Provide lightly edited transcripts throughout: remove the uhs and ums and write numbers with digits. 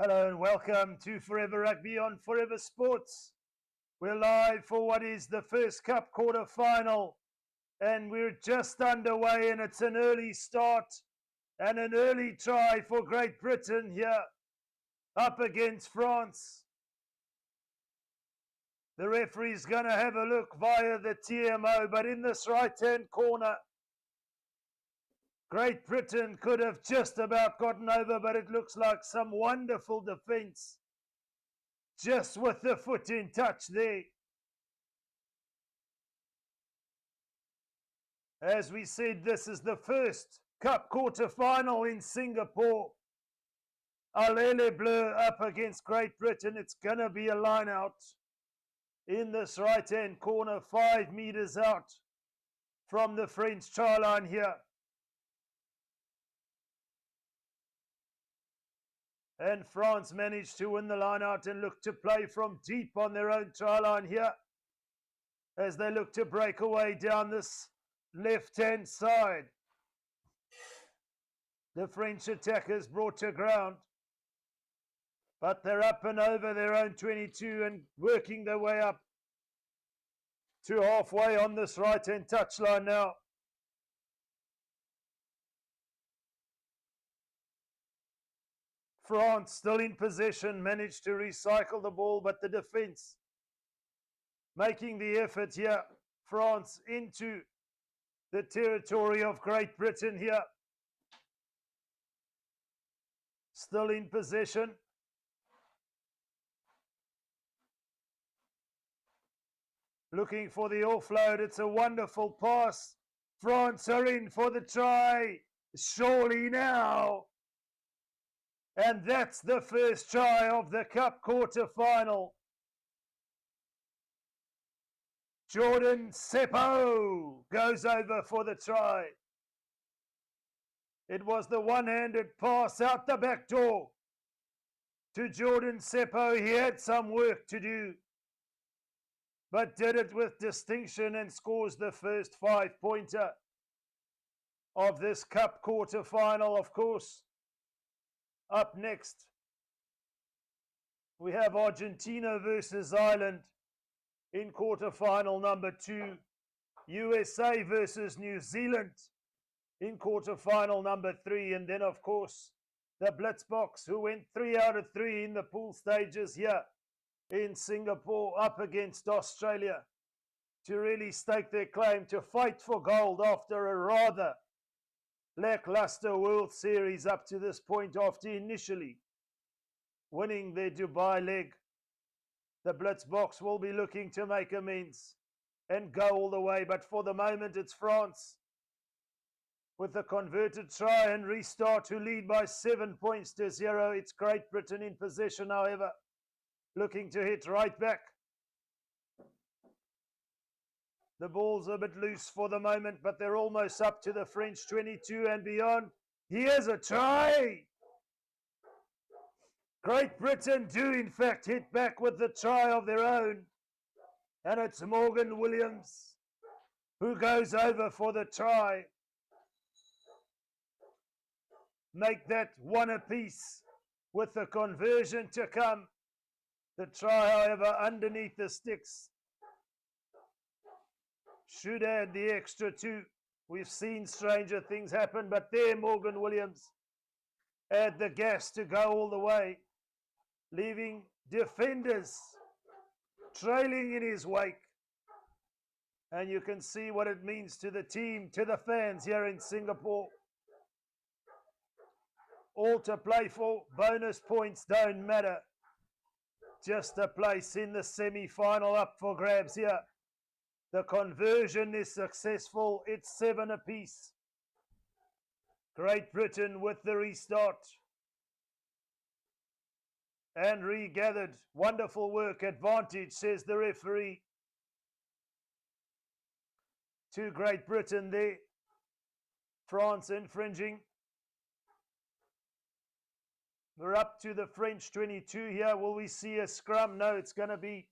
Hello and welcome to Forever Rugby on Forever Sports. We're live for what is the first Cup quarter final, and we're just underway, and it's an early start and an early try for Great Britain here up against France. The referee's going to have a look via the TMO, but in this right-hand corner, Great Britain could have just about gotten over, but it looks like some wonderful defence. Just with the foot in touch there. As we said, this is the first Cup quarter final in Singapore. Alele Bleu up against Great Britain. It's going to be a line out in this right-hand corner, 5 meters out from the French try line here. And France managed to win the line out and look to play from deep on their own try line here as they look to break away down this left-hand side. The French attackers brought to ground, but they're up and over their own 22 and working their way up to halfway on this right-hand touchline now. France still in possession, managed to recycle the ball, but the defense making the effort here. France into the territory of Great Britain here. Still in possession. Looking for the offload. It's a wonderful pass. France are in for the try. Surely now. And that's the first try of the Cup quarter final. Jordan Seppo goes over for the try. It was the one-handed pass out the back door to Jordan Seppo. He had some work to do, but did it with distinction and scores the first 5-pointer of this Cup quarter final, of course. Up next, we have Argentina versus Ireland in quarterfinal number 2. USA versus New Zealand in quarterfinal number 3. And then, of course, the Blitzboks, who went 3 out of 3 in the pool stages here in Singapore, up against Australia to really stake their claim to fight for gold after a rather lackluster World Series up to this point after initially winning their Dubai leg. The Blitzboks will be looking to make amends and go all the way, but for the moment it's France with a converted try and restart to lead by 7 points to 0. It's Great Britain in possession, however, looking to hit right back. The ball's a bit loose for the moment, but they're almost up to the French 22 and beyond. Here's a try. Great Britain do, in fact, hit back with the try of their own. And it's Morgan Williams who goes over for the try. Make that one apiece with the conversion to come. The try, however, underneath the sticks. Should add the extra 2. We've seen stranger things happen, but there Morgan Williams add the gas to go all the way, leaving defenders trailing in his wake. And you can see what it means to the team, to the fans here in Singapore. All to play for, bonus points don't matter. Just a place in the semi-final up for grabs here. The conversion is successful. It's 7 apiece. Great Britain with the restart. And regathered. Wonderful work. Advantage, says the referee. To Great Britain there. France infringing. We're up to the French 22 here. Will we see a scrum? No, it's going to be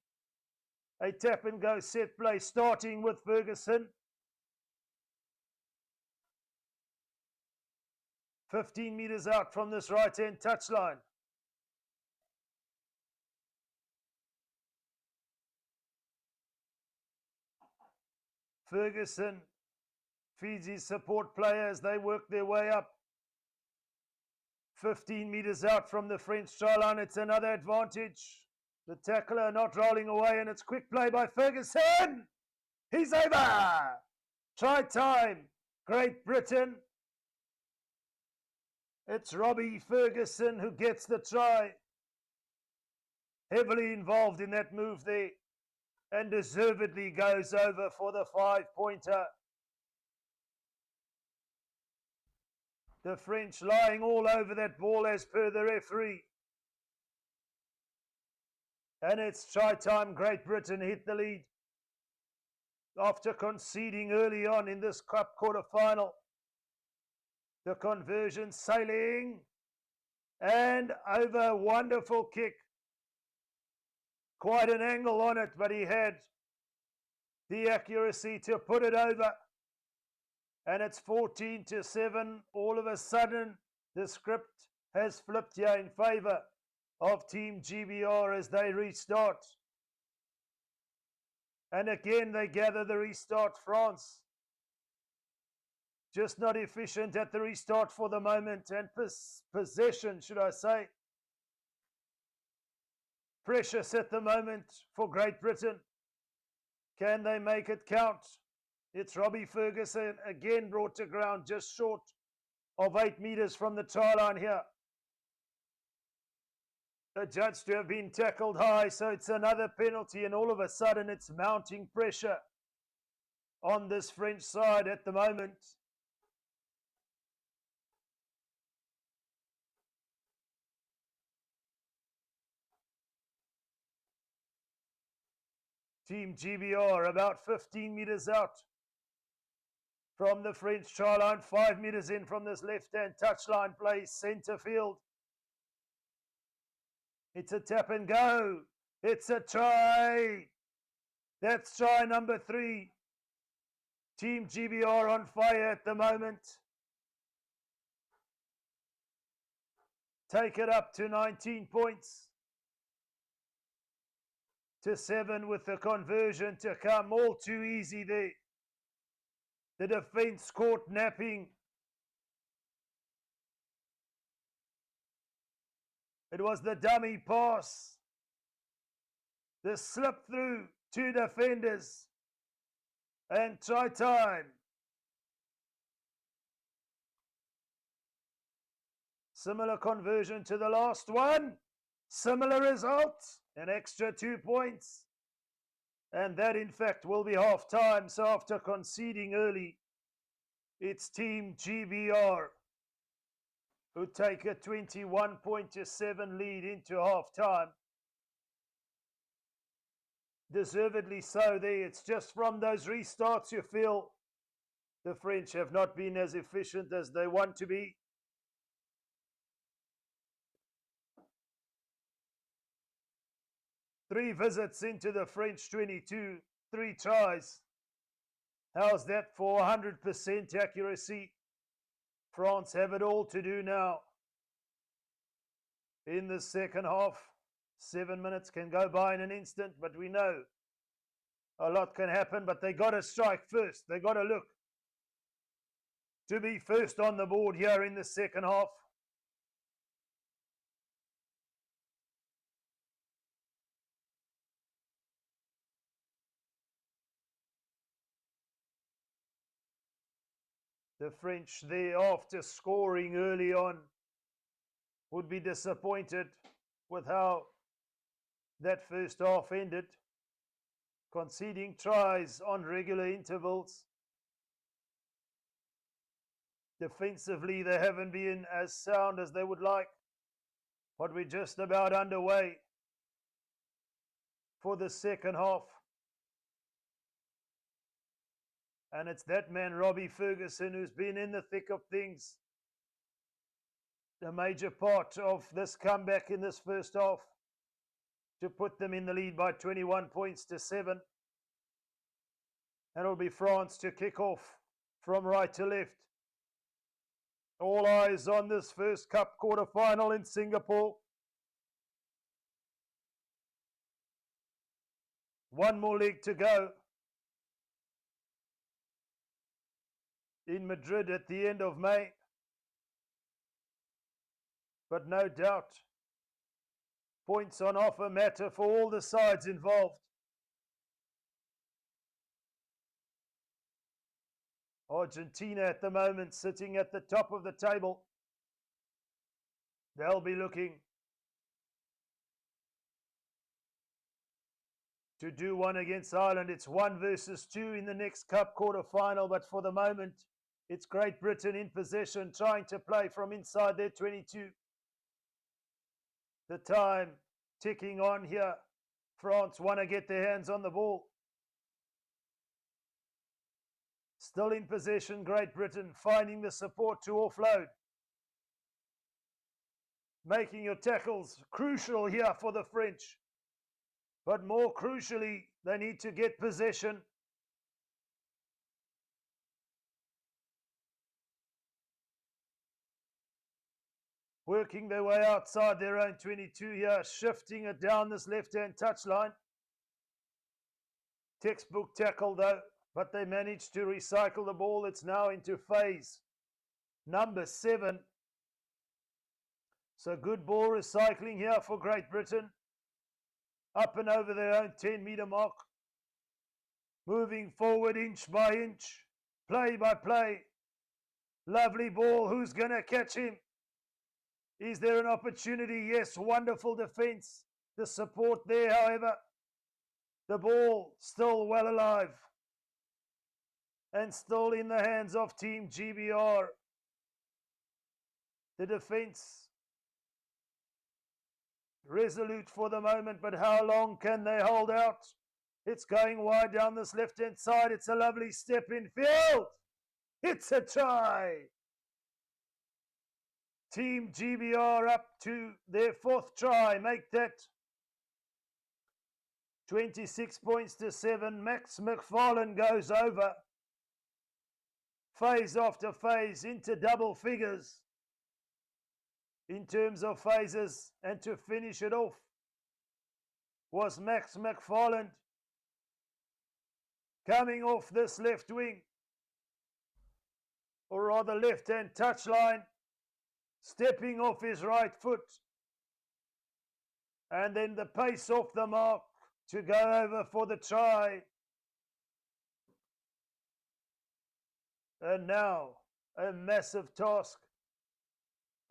a tap and go set play, starting with Ferguson. 15 meters out from this right-hand touchline. Ferguson feeds his support players. They work their way up. 15 meters out from the French try line. It's another advantage. The tackler not rolling away, and it's quick play by Ferguson. He's over. Try time. Great Britain. It's Robbie Ferguson who gets the try. Heavily involved in that move there, and deservedly goes over for the 5-pointer. The French lying all over that ball as per the referee. And it's try time. Great Britain hit the lead after conceding early on in this Cup quarter-final. The conversion sailing and over. Wonderful kick. Quite an angle on it, but he had the accuracy to put it over. And it's 14-7. All of a sudden, the script has flipped here in favour of Team GBR as they restart. And again, they gather the restart. France just not efficient at the restart for the moment. And possession, should I say. Precious at the moment for Great Britain. Can they make it count? It's Robbie Ferguson again brought to ground just short of 8 meters from the try line here. Adjudged to have been tackled high, so it's another penalty, and all of a sudden it's mounting pressure on this French side at the moment. Team GBR about 15 meters out from the French try line, 5 meters in from this left-hand touchline play, centre field. It's a tap and go. It's a try. That's try number 3. Team GBR on fire at the moment. Take it up to 19 points. To 7 with the conversion to come. All too easy there. The defence caught napping. It was the dummy pass. The slip through 2 defenders. And try time. Similar conversion to the last one. Similar result. An extra 2 points. And that, in fact, will be half-time. So after conceding early, it's Team GBR who take a 21-7 lead into half-time. Deservedly so there. It's just from those restarts you feel the French have not been as efficient as they want to be. Three visits into the French 22, 3 tries. How's that for 100% accuracy? France have it all to do now. In the second half, 7 minutes can go by in an instant, but we know a lot can happen, but they got to strike first. They got to look to be first on the board here in the second half. The French there, after scoring early on, would be disappointed with how that first half ended, conceding tries on regular intervals. Defensively, they haven't been as sound as they would like, but we're just about underway for the second half. And it's that man, Robbie Ferguson, who's been in the thick of things. A major part of this comeback in this first half to put them in the lead by 21 points to 7. And it'll be France to kick off from right to left. All eyes on this first Cup quarter-final in Singapore. One more leg to go. in Madrid at the end of May. But no doubt, points on offer matter for all the sides involved. Argentina at the moment sitting at the top of the table. They'll be looking to do one against Ireland. It's 1 versus 2 in the next Cup quarter-final, but for the moment, it's Great Britain in possession, trying to play from inside their 22. The time ticking on here. France want to get their hands on the ball. Still in possession, Great Britain, finding the support to offload. Making your tackles crucial here for the French. But more crucially, they need to get possession. Working their way outside their own 22 here, shifting it down this left-hand touchline. Textbook tackle though, but they managed to recycle the ball. It's now into phase number 7. So good ball recycling here for Great Britain. Up and over their own 10-meter mark. Moving forward inch by inch, play by play. Lovely ball. Who's going to catch him? Is there an opportunity? Yes, wonderful defense. The support there, however. The ball still well alive. And still in the hands of Team GBR. The defense resolute for the moment, but how long can they hold out? It's going wide down this left-hand side. It's a lovely step in field. It's a try. Team GBR up to their 4th try. Make that 26 points to 7. Max McFarlane goes over. Phase after phase into double figures in terms of phases, and to finish it off was Max McFarlane coming off this left wing, or rather left-hand touchline, stepping off his right foot, and then the pace off the mark to go over for the try. And now a massive task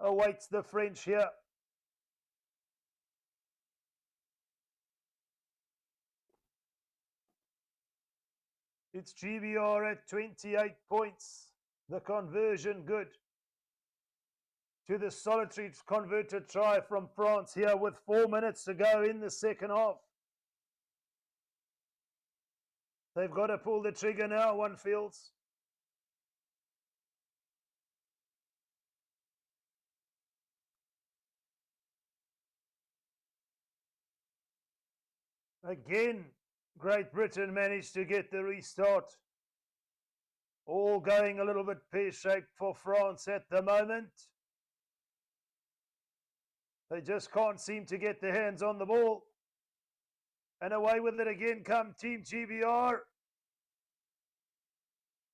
awaits the French here. It's GBR at 28 points. The conversion good. To the solitary converted try from France here with 4 minutes to go in the second half. They've got to pull the trigger now, one feels. Again, Great Britain managed to get the restart. All going a little bit pear-shaped for France at the moment. They just can't seem to get their hands on the ball. And away with it again come Team GBR.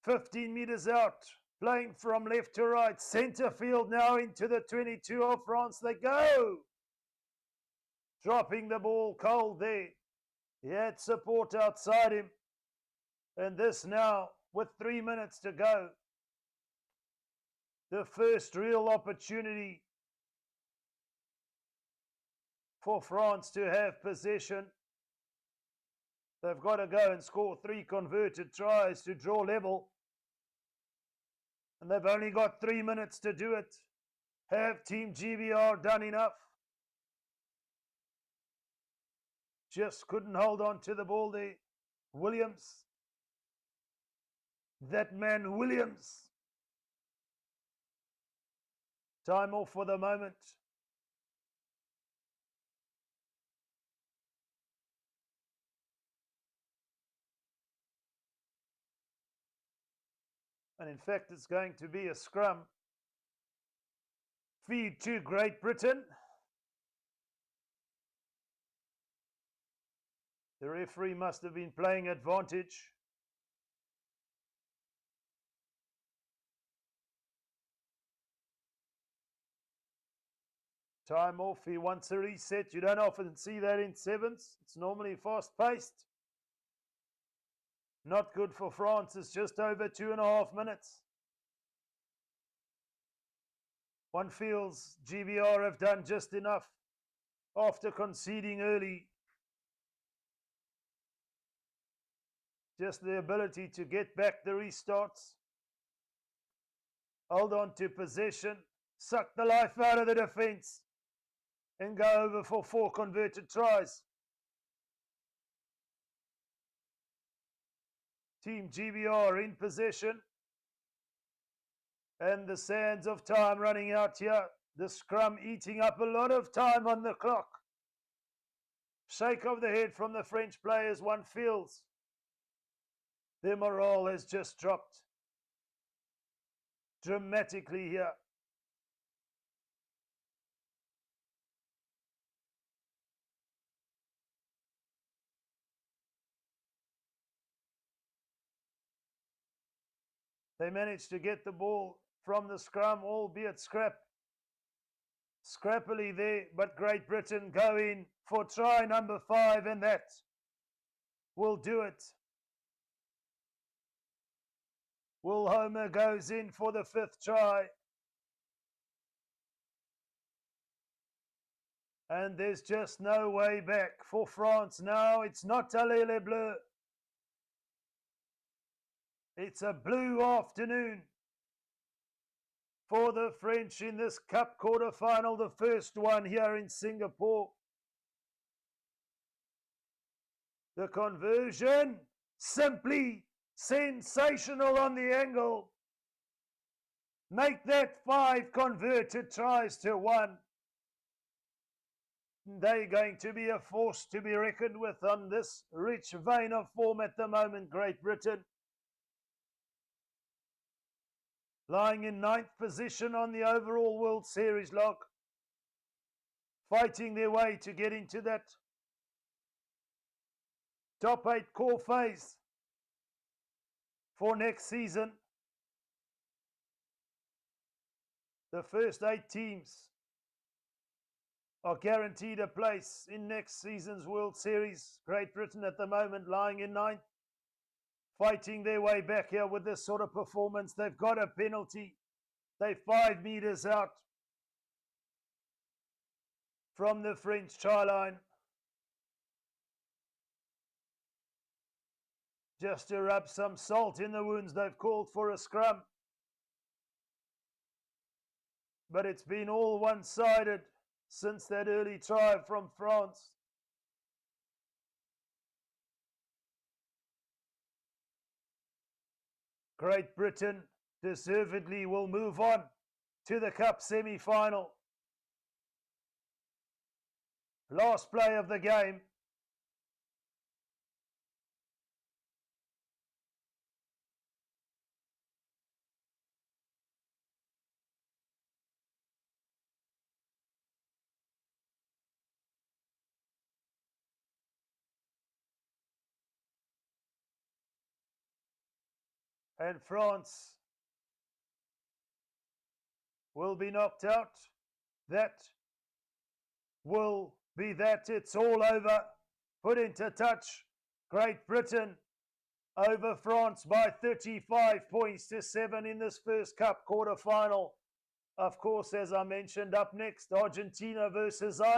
15 meters out, playing from left to right. Centre field now into the 22 of France. They go. Dropping the ball cold there. He had support outside him. And this now, with 3 minutes to go. The first real opportunity for France to have possession. They've got to go and score 3 converted tries to draw level. And they've only got 3 minutes to do it. Have Team GBR done enough? Just couldn't hold on to the ball there. Williams. That man Williams. Time off for the moment. And in fact, it's going to be a scrum. Feed to Great Britain. The referee must have been playing advantage. Time off. He wants a reset. You don't often see that in sevens. It's normally fast-paced. Not good for France. It's just over 2.5 minutes. One feels GBR have done just enough after conceding early. Just the ability to get back the restarts. Hold on to possession. Suck the life out of the defense. And go over for 4 converted tries. Team GBR in possession. And the sands of time running out here. The scrum eating up a lot of time on the clock. Shake of the head from the French players. One feels their morale has just dropped dramatically here. They managed to get the ball from the scrum, albeit scrappily there, but Great Britain go in for try number 5, and that will do it. Will Homer goes in for the 5th try. And there's just no way back for France now. It's not Allez les Bleus. It's a blue afternoon for the French in this Cup quarter-final, the first one here in Singapore. The conversion, simply sensational on the angle. Make that 5 converted tries to 1. They're going to be a force to be reckoned with on this rich vein of form at the moment, Great Britain. Lying in 9th position on the overall World Series log. Fighting their way to get into that top 8 core phase for next season. The first 8 teams are guaranteed a place in next season's World Series. Great Britain at the moment lying in 9th. Fighting their way back here with this sort of performance. They've got a penalty. They're 5 meters out from the French try line. Just to rub some salt in the wounds, they've called for a scrum. But it's been all one-sided since that early try from France. Great Britain deservedly will move on to the Cup semi-final. Last play of the game. And France will be knocked out. That will be that. It's all over. Put into touch. Great Britain over France by 35 points to 7 in this first Cup quarter-final. Of course, as I mentioned, up next, Argentina versus Ireland.